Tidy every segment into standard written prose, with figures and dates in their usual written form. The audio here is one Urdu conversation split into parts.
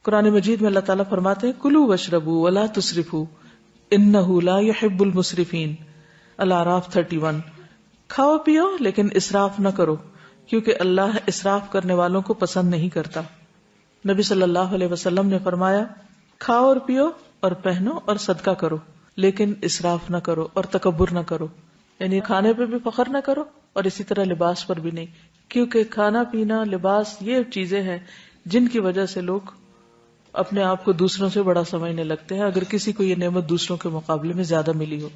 قرآن مجید میں اللہ تعالیٰ فرماتے ہیں کلوا واشربوا ولا تسرفوا انہ لا يحب المسرفین، الاعراف 31۔ کھاؤ پیو لیکن اسراف نہ کرو کیونکہ اللہ اسراف کرنے والوں کو پسند نہیں کرتا۔ نبی صلی اللہ علیہ وسلم نے فرمایا کھاؤ اور پیو اور پہنو اور صدقہ کرو لیکن اسراف نہ کرو اور تکبر نہ کرو، یعنی کھانے پہ بھی فخر نہ کرو اور اسی طرح لباس پر بھی نہیں، کیونکہ کھانا پینا لباس یہ چیزیں ہیں جن کی وجہ سے لوگ اپنے آپ کو دوسروں سے بڑا سمجھنے لگتے ہیں، اگر کسی کو یہ نعمت دوسروں کے مقابلے میں زیادہ ملی ہو۔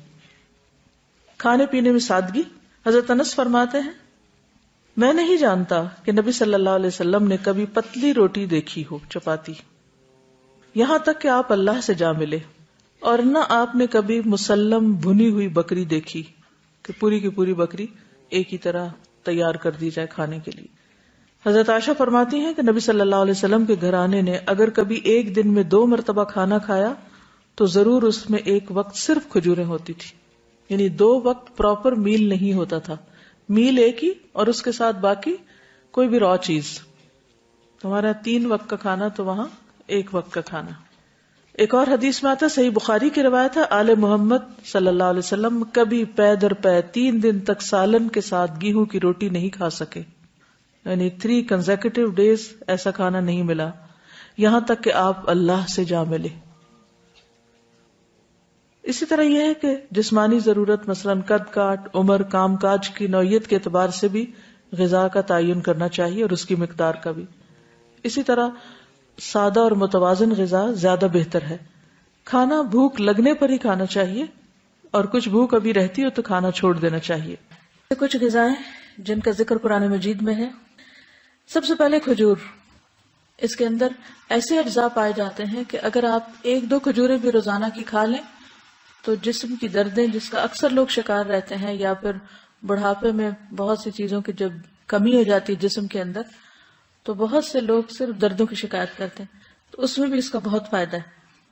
کھانے پینے میں سادگی۔ حضرت انس فرماتے ہیں میں نہیں جانتا کہ نبی صلی اللہ علیہ وسلم نے کبھی پتلی روٹی دیکھی ہو، چپاتی، یہاں تک کہ آپ اللہ سے جا ملے، اور نہ آپ نے کبھی مسلم بھنی ہوئی بکری دیکھی کہ پوری کی پوری بکری ایک ہی طرح تیار کر دی جائے کھانے کے لیے۔ حضرت عائشہ فرماتی ہیں کہ نبی صلی اللہ علیہ وسلم کے گھرانے نے اگر کبھی ایک دن میں 2 مرتبہ کھانا کھایا تو ضرور اس میں ایک وقت صرف کھجوریں ہوتی تھی، یعنی 2 وقت پراپر میل نہیں ہوتا تھا، میل ایک ہی اور اس کے ساتھ باقی کوئی بھی را چیز۔ تمہارا 3 وقت کا کھانا تو وہاں 1 وقت کا کھانا۔ ایک اور حدیث میں آتا، صحیح بخاری کی روایت ہے، آل محمد صلی اللہ علیہ وسلم کبھی پے در پے 3 دن تک سالن کے ساتھ گیہوں کی روٹی نہیں کھا سکے، یعنی 3 کنزیکٹیو ڈیز ایسا کھانا نہیں ملا، یہاں تک کہ آپ اللہ سے جا ملے۔ اسی طرح یہ ہے کہ جسمانی ضرورت مثلا قد کاٹ، عمر، کام کاج کی نوعیت کے اعتبار سے بھی غذا کا تعین کرنا چاہیے اور اس کی مقدار کا بھی۔ اسی طرح سادہ اور متوازن غذا زیادہ بہتر ہے۔ کھانا بھوک لگنے پر ہی کھانا چاہیے اور کچھ بھوک ابھی رہتی ہو تو کھانا چھوڑ دینا چاہیے۔ کچھ غذائیں جن کا ذکر قرآن مجید میں ہے، سب سے پہلے کھجور۔ اس کے اندر ایسے اجزاء پائے جاتے ہیں کہ اگر آپ 1-2 کھجوریں بھی روزانہ کی کھا لیں تو جسم کی دردیں، جس کا اکثر لوگ شکار رہتے ہیں، یا پھر بڑھاپے میں بہت سی چیزوں کی جب کمی ہو جاتی ہے جسم کے اندر تو بہت سے لوگ صرف دردوں کی شکایت کرتے ہیں، تو اس میں بھی اس کا بہت فائدہ ہے۔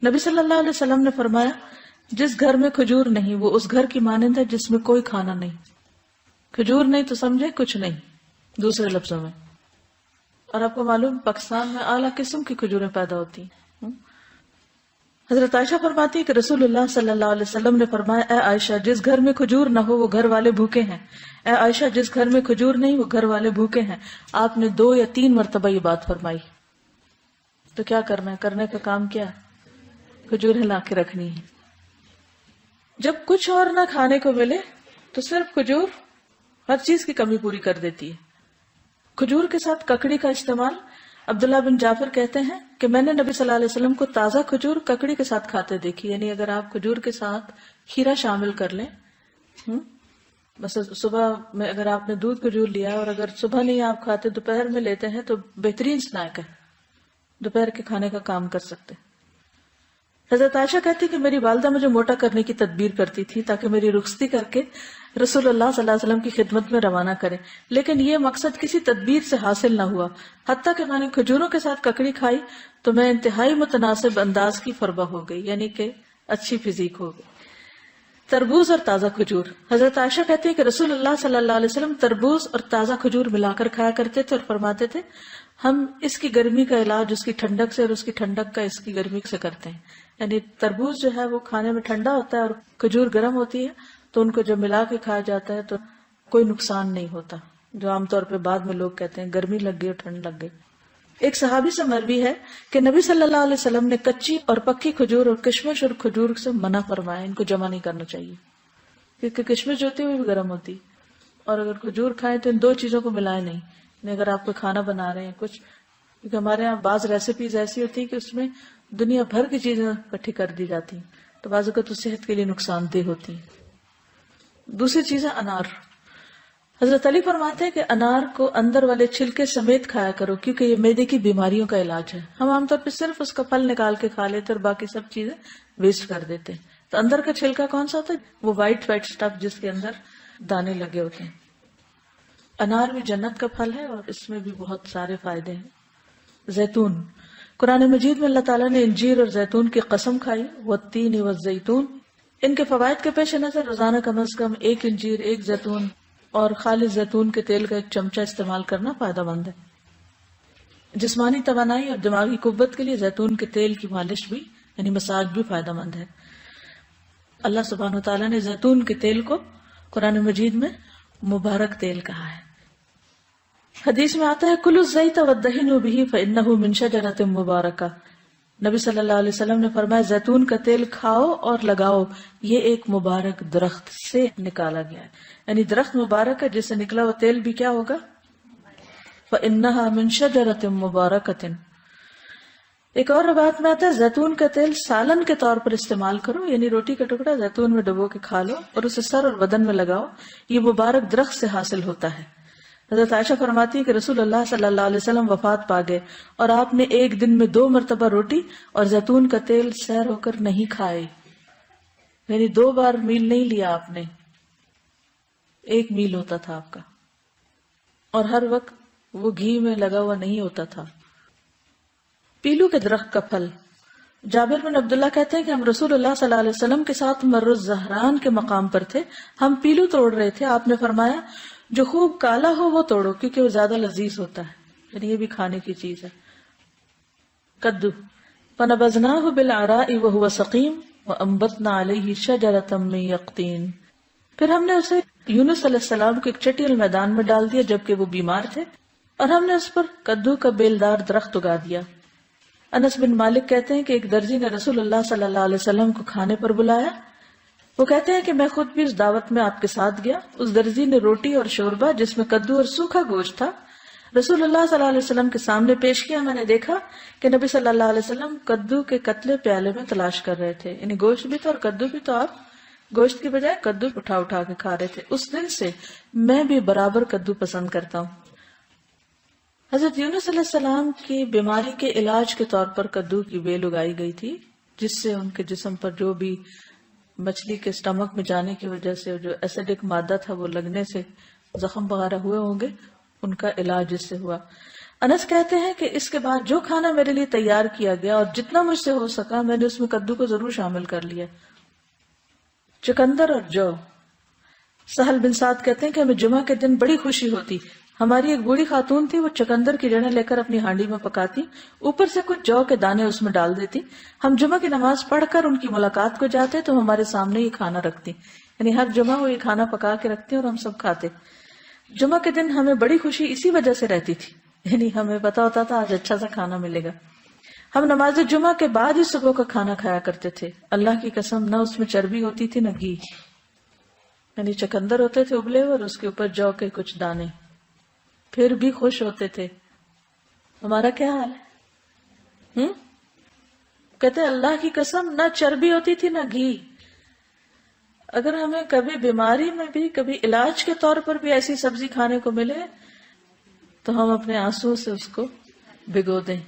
نبی صلی اللہ علیہ وسلم نے فرمایا جس گھر میں کھجور نہیں وہ اس گھر کی مانند ہے جس میں کوئی کھانا نہیں۔ کھجور نہیں تو سمجھے کچھ نہیں، دوسرے لفظوں میں۔ اور آپ کو معلوم پاکستان میں اعلیٰ قسم کی کھجوریں پیدا ہوتی ہیں۔ حضرت عائشہ فرماتی ہے کہ رسول اللہ صلی اللہ علیہ وسلم نے فرمایا اے عائشہ جس گھر میں کھجور نہ ہو وہ گھر والے بھوکے ہیں، اے عائشہ جس گھر میں کھجور نہیں وہ گھر والے بھوکے ہیں۔ آپ نے 2 یا 3 مرتبہ یہ بات فرمائی۔ تو کیا کرنا ہے؟ کرنے کا کام کیا؟ کھجوریں لا کے رکھنی ہے۔ جب کچھ اور نہ کھانے کو ملے تو صرف کھجور ہر چیز کی کمی پوری کر دیتی ہے۔ کھجور کے ساتھ ککڑی کا استعمال، عبداللہ بن جعفر کہتے ہیں کہ میں نے نبی صلی اللہ علیہ وسلم کو تازہ کھجور ککڑی کے ساتھ کھاتے دیکھی، یعنی اگر آپ کھجور کے ساتھ کھیرا شامل کر لیں، بس صبح میں اگر آپ نے دودھ کھجور لیا اور اگر صبح نہیں آپ کھاتے دوپہر میں لیتے ہیں تو بہترین سنیک ہے، دوپہر کے کھانے کا کام کر سکتے۔ حضرت عائشہ کہتی کہ میری والدہ مجھے موٹا کرنے کی تدبیر کرتی تھی تاکہ میری رخصتی کر کے رسول اللہ صلی اللہ علیہ وسلم کی خدمت میں روانہ کرے، لیکن یہ مقصد کسی تدبیر سے حاصل نہ ہوا۔ حتیٰ کہ میں نے کھجوروں کے ساتھ ککڑی کھائی تو میں انتہائی متناسب انداز کی فربہ ہو گئی، یعنی کہ اچھی فزیک ہو گئی۔ تربوز اور تازہ کھجور۔ حضرت عائشہ کہتی ہے کہ رسول اللہ صلی اللہ علیہ وسلم تربوز اور تازہ کھجور ملا کر کھایا کرتے تھے اور فرماتے تھے ہم اس کی گرمی کا علاج اس کی ٹھنڈک سے اور اس کی ٹھنڈک کا اس کی گرمی سے کرتے ہیں، یعنی تربوز جو ہے وہ کھانے میں ٹھنڈا ہوتا ہے اور کھجور گرم ہوتی ہے، تو ان کو جب ملا کے کھایا جاتا ہے تو کوئی نقصان نہیں ہوتا، جو عام طور پہ بعد میں لوگ کہتے ہیں گرمی لگ گئی اور ٹھنڈ لگ گئی۔ ایک صحابی سے مروی ہے کہ نبی صلی اللہ علیہ وسلم نے کچی اور پکی کھجور اور کشمش اور کھجور سے منع فرمایا، ان کو جمع نہیں کرنا چاہیے کیونکہ کشمش جو ہوتی ہے وہ بھی گرم ہوتی، اور اگر کھجور کھائیں تو ان 2 چیزوں کو ملائے نہیں، یعنی اگر آپ کو کھانا بنا رہے ہیں کچھ، کیونکہ ہمارے یہاں بعض ریسیپیز ایسی ہوتی ہیں کہ اس میں دنیا بھر کی چیزیں اکٹھی کر دی جاتی ہیں تو بعض اوقات صحت کے لیے نقصان دہ ہوتی ہیں۔ دوسری چیز ہے انار۔ حضرت علی فرماتے ہیں کہ انار کو اندر والے چھلکے سمیت کھایا کرو کیونکہ یہ معدے کی بیماریوں کا علاج ہے۔ ہم عام طور پہ صرف اس کا پھل نکال کے کھا لیتے اور باقی سب چیزیں ویسٹ کر دیتے ہیں، تو اندر کا چھلکا کون سا ہوتا ہے؟ وہ وائٹ سٹف جس کے اندر دانے لگے ہوتے ہیں۔ انار بھی جنت کا پھل ہے اور اس میں بھی بہت سارے فائدے ہیں۔ زیتون۔ قرآن مجید میں اللہ تعالیٰ نے انجیر اور زیتون کی قسم کھائی، والتین والزیتون۔ ان کے فوائد کے پیش نظر روزانہ کم از کم 1 انجیر، 1 زیتون اور خالص زیتون کے تیل کا 1 چمچہ استعمال کرنا فائدہ مند ہے۔ جسمانی توانائی اور دماغی قوت کے لیے زیتون کے تیل کی مالش بھی یعنی مساج بھی فائدہ مند ہے۔ اللہ سبحانہ وتعالیٰ نے زیتون کے تیل کو قرآن مجید میں مبارک تیل کہا ہے۔ حدیث میں آتا ہے کلوا الزیت وادہنوا بہ فانہ من شجرۃ مبارکہ، نبی صلی اللہ علیہ وسلم نے فرمایا زیتون کا تیل کھاؤ اور لگاؤ، یہ ایک مبارک درخت سے نکالا گیا ہے، یعنی درخت مبارک ہے جس سے نکلا وہ تیل بھی کیا ہوگا، فانہا من شجرۃ مبارکۃ۔ ایک اور روایت میں آتا ہے زیتون کا تیل سالن کے طور پر استعمال کرو، یعنی روٹی کا ٹکڑا زیتون میں ڈبو کے کھا لو اور اسے سر اور بدن میں لگاؤ، یہ مبارک درخت سے حاصل ہوتا ہے۔ حضرت عائشہ فرماتی ہے کہ رسول اللہ صلی اللہ علیہ وسلم وفات پا گئے اور آپ نے ایک دن میں 2 مرتبہ روٹی اور زیتون کا تیل سیر ہو کر نہیں کھائے، یعنی 2 بار میل نہیں لیا آپ نے، 1 میل ہوتا تھا آپ کا، اور ہر وقت وہ گھی میں لگا ہوا نہیں ہوتا تھا۔ پیلو کے درخت کا پھل، جابر بن عبداللہ کہتے ہیں کہ ہم رسول اللہ صلی اللہ علیہ وسلم کے ساتھ مر الزہران کے مقام پر تھے، ہم پیلو توڑ رہے تھے، آپ نے فرمایا جو خوب کالا ہو وہ توڑو کیونکہ وہ زیادہ لذیذ ہوتا ہے، یعنی یہ بھی کھانے کی چیز ہے۔ کدو، فنبذناہ بالعراء وہو سقیم وانبتنا علیہ شجرۃ من یقطین، پھر ہم نے اسے یونس علیہ السلام کو ایک چٹیل میدان میں ڈال دیا جبکہ وہ بیمار تھے، اور ہم نے اس پر کدو کا بیلدار درخت اگا دیا۔ انس بن مالک کہتے ہیں کہ ایک درزی نے رسول اللہ صلی اللہ علیہ وسلم کو کھانے پر بلایا، وہ کہتے ہیں کہ میں خود بھی اس دعوت میں آپ کے ساتھ گیا، اس درزی نے روٹی اور شوربہ جس میں کدو اور سوکھا گوشت تھا رسول اللہ صلی اللہ علیہ وسلم کے سامنے پیش کیا۔ میں نے دیکھا کہ نبی صلی اللہ علیہ وسلم کدو کے قتلے پیالے میں تلاش کر رہے تھے، یعنی گوشت بھی تھا اور کدو بھی، تو آپ گوشت کی بجائے کدو اٹھا اٹھا کے کھا رہے تھے۔ اس دن سے میں بھی برابر کدو پسند کرتا ہوں۔ حضرت یونس علیہ السلام کی بیماری کے علاج کے طور پر کدو کی بیل اگائی گئی تھی، جس سے ان کے جسم پر جو بھی مچھلی کے اسٹمک میں جانے کی وجہ سے جو ایسیڈک مادہ تھا وہ لگنے سے زخم وغیرہ ہوئے ہوں گے، ان کا علاج اس سے ہوا۔ انس کہتے ہیں کہ اس کے بعد جو کھانا میرے لیے تیار کیا گیا اور جتنا مجھ سے ہو سکا میں نے اس میں کدو کو ضرور شامل کر لیا۔ چقندر اور جو، سہل بن سعد کہتے ہیں کہ ہمیں جمعہ کے دن بڑی خوشی ہوتی، ہماری ایک بوڑھی خاتون تھی، وہ چقندر کی جڑیں لے کر اپنی ہانڈی میں پکاتی، اوپر سے کچھ جو کے دانے اس میں ڈال دیتی، ہم جمعہ کی نماز پڑھ کر ان کی ملاقات کو جاتے تو ہمارے سامنے یہ کھانا رکھتی، یعنی ہر جمعہ وہ یہ کھانا پکا کے رکھتی اور ہم سب کھاتے۔ جمعہ کے دن ہمیں بڑی خوشی اسی وجہ سے رہتی تھی، یعنی ہمیں پتا ہوتا تھا آج اچھا سا کھانا ملے گا۔ ہم نماز جمعہ کے بعد ہی صبح کا کھانا کھایا کرتے تھے، اللہ کی قسم نہ اس میں چربی ہوتی تھی نہ گھی، یعنی چقندر ہوتے تھے ابلے ہوئے اور اس کے اوپر جو کے کچھ دانے، پھر بھی خوش ہوتے تھے۔ ہمارا کیا حال ہے؟ کہتے اللہ کی قسم نہ چربی ہوتی تھی نہ گھی۔ اگر ہمیں کبھی بیماری میں بھی، کبھی علاج کے طور پر بھی ایسی سبزی کھانے کو ملے تو ہم اپنے آنسو سے اس کو بھگو دیں۔